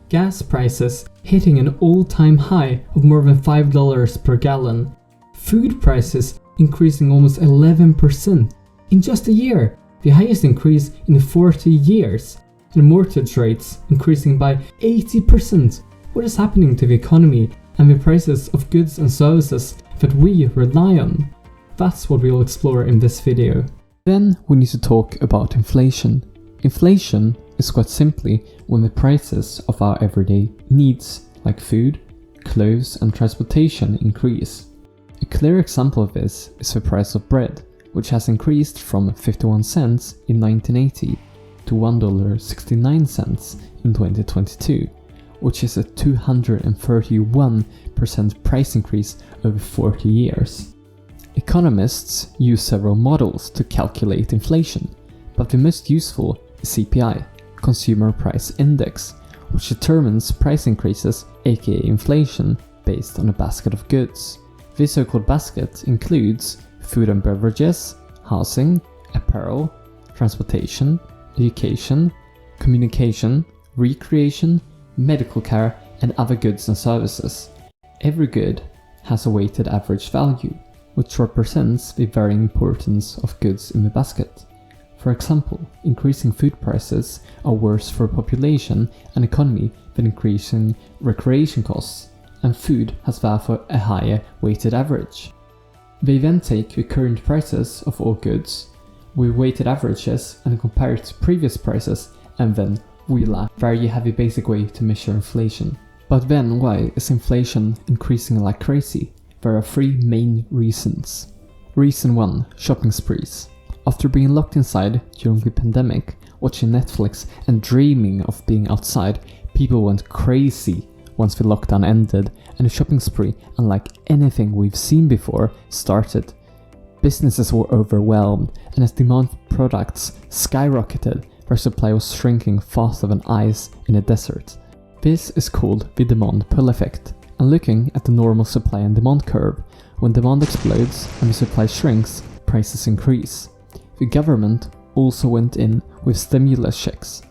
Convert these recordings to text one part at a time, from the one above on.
gas prices hitting an all-time high of more than $5 per gallon, food prices increasing almost 11% in just a year, the highest increase in 40 years, and mortgage rates increasing by 80%. What is happening to the economy and the prices of goods and services that we rely on? That's what we'll explore in this video. Then we need to talk about inflation. Inflation is quite simply when the prices of our everyday needs like food, clothes and transportation increase. A clear example of this is the price of bread, which has increased from 51 cents in 1980 to $1.69 in 2022, which is a 231% price increase over 40 years. Economists use several models to calculate inflation, but the most useful is CPI, Consumer Price Index, which determines price increases, aka inflation, based on a basket of goods. This so-called basket includes food and beverages, housing, apparel, transportation, education, communication, recreation, medical care, and other goods and services. Every good has a weighted average value, which represents the varying importance of goods in the basket. For example, increasing food prices are worse for a population and economy than increasing recreation costs, and food has therefore a higher weighted average. They then take the current prices of all goods, with weighted averages, and compare it to previous prices, and then voila, very heavy basic way to measure inflation. But then why is inflation increasing like crazy? There are three main reasons. Reason 1. Shopping sprees. After being locked inside during the pandemic, watching Netflix and dreaming of being outside, people went crazy once the lockdown ended and a shopping spree unlike anything we've seen before started. Businesses were overwhelmed, and as demand for products skyrocketed, their supply was shrinking faster than ice in a desert. This is called the demand pull effect. And looking at the normal supply and demand curve, when demand explodes and the supply shrinks, prices increase. The government also went in with stimulus checks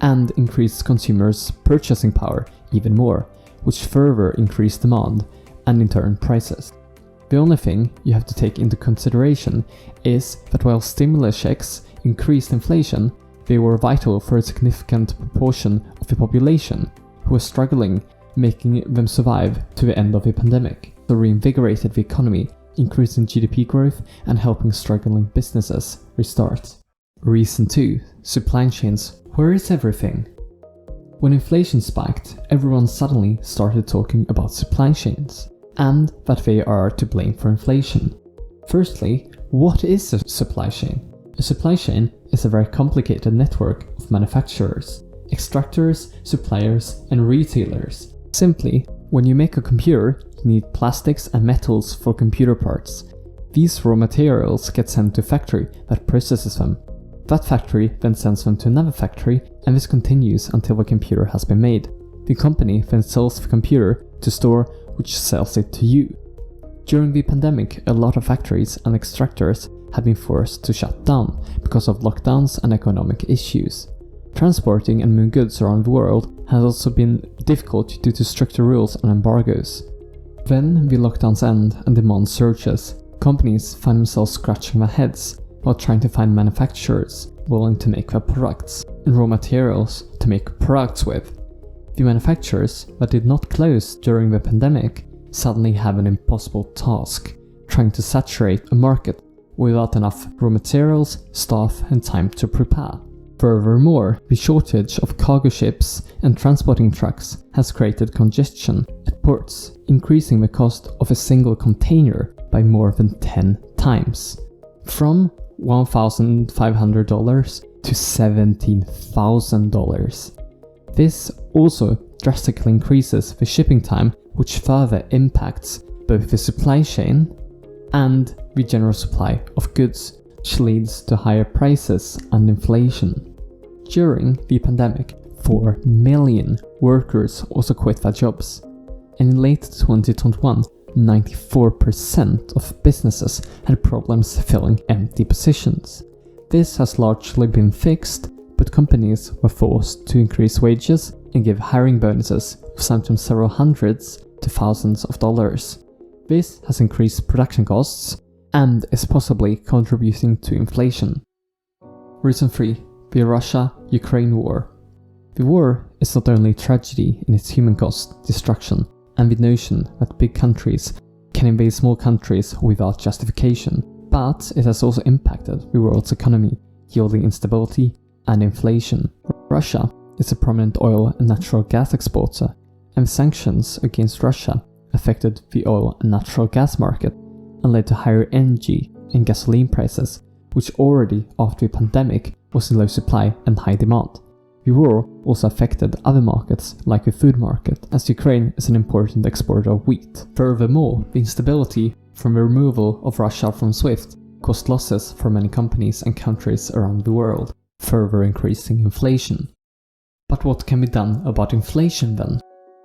and increased consumers' purchasing power even more, which further increased demand and in turn prices. The only thing you have to take into consideration is that while stimulus checks increased inflation, they were vital for a significant proportion of the population who was struggling, making them survive to the end of the pandemic. They reinvigorated the economy, increasing GDP growth and helping struggling businesses restart. Reason 2. Supply chains. Where is everything? When inflation spiked, everyone suddenly started talking about supply chains, and that they are to blame for inflation. Firstly, what is a supply chain? A supply chain is a very complicated network of manufacturers, extractors, suppliers, and retailers. Simply, when you make a computer, you need plastics and metals for computer parts. These raw materials get sent to a factory that processes them. That factory then sends them to another factory, and this continues until the computer has been made. The company then sells the computer to a store which sells it to you. During the pandemic, a lot of factories and extractors have been forced to shut down because of lockdowns and economic issues. Transporting and moving goods around the world has also been difficult due to stricter rules and embargoes. When the lockdowns end and demand surges, companies find themselves scratching their heads while trying to find manufacturers willing to make their products and raw materials to make products with. The manufacturers that did not close during the pandemic suddenly have an impossible task, trying to saturate a market without enough raw materials, staff and time to prepare. Furthermore, the shortage of cargo ships and transporting trucks has created congestion at ports, increasing the cost of a single container by more than 10 times. From $1,500 to $17,000. This also drastically increases the shipping time, which further impacts both the supply chain and the general supply of goods, which leads to higher prices and inflation. During the pandemic, 4 million workers also quit their jobs, and in late 2021, 94% of businesses had problems filling empty positions. This has largely been fixed, but companies were forced to increase wages and give hiring bonuses of sometimes several hundreds to thousands of dollars. This has increased production costs and is possibly contributing to inflation. Reason 3. The Russia-Ukraine War. The war is not only a tragedy in its human cost, destruction, and the notion that big countries can invade small countries without justification, but it has also impacted the world's economy, yielding instability and inflation. Russia is a prominent oil and natural gas exporter, and the sanctions against Russia affected the oil and natural gas market and led to higher energy and gasoline prices, which already after the pandemic was in low supply and high demand. The war also affected other markets like the food market, as Ukraine is an important exporter of wheat. Furthermore, the instability from the removal of Russia from SWIFT caused losses for many companies and countries around the world, further increasing inflation. But what can be done about inflation then?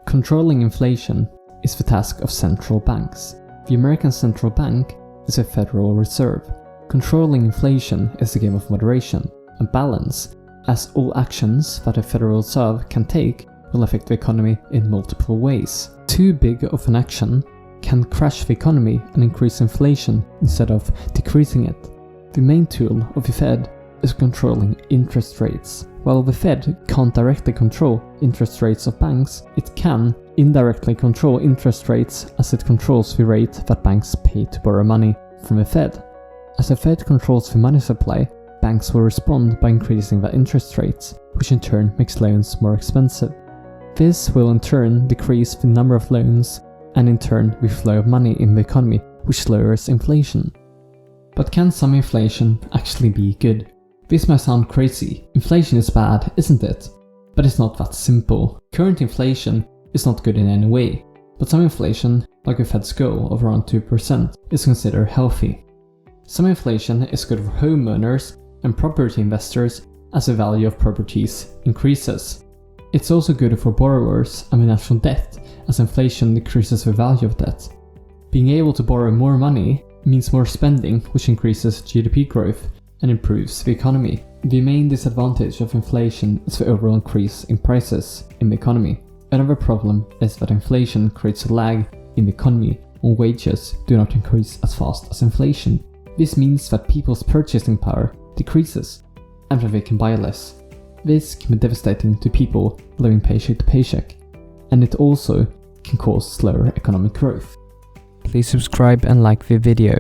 Controlling inflation is the task of central banks. The American Central Bank is a Federal Reserve. Controlling inflation is a game of moderation and balance, as all actions that a Federal Reserve can take will affect the economy in multiple ways. Too big of an action can crash the economy and increase inflation instead of decreasing it. The main tool of the Fed is controlling interest rates. While the Fed can't directly control interest rates of banks, it can indirectly control interest rates as it controls the rate that banks pay to borrow money from the Fed. As the Fed controls the money supply, banks will respond by increasing their interest rates, which in turn makes loans more expensive. This will in turn decrease the number of loans and in turn the flow of money in the economy, which lowers inflation. But can some inflation actually be good? This might sound crazy. Inflation is bad, isn't it? But it's not that simple. Current inflation is not good in any way, but some inflation, like the Fed's goal of around 2%, is considered healthy. Some inflation is good for homeowners and property investors as the value of properties increases. It's also good for borrowers and the national debt, as inflation decreases the value of debt. Being able to borrow more money means more spending, which increases GDP growth and improves the economy. The main disadvantage of inflation is the overall increase in prices in the economy. Another problem is that inflation creates a lag in the economy when wages do not increase as fast as inflation. This means that people's purchasing power decreases and that they can buy less. This can be devastating to people living paycheck to paycheck, and it also can cause slower economic growth. Please subscribe and like the video.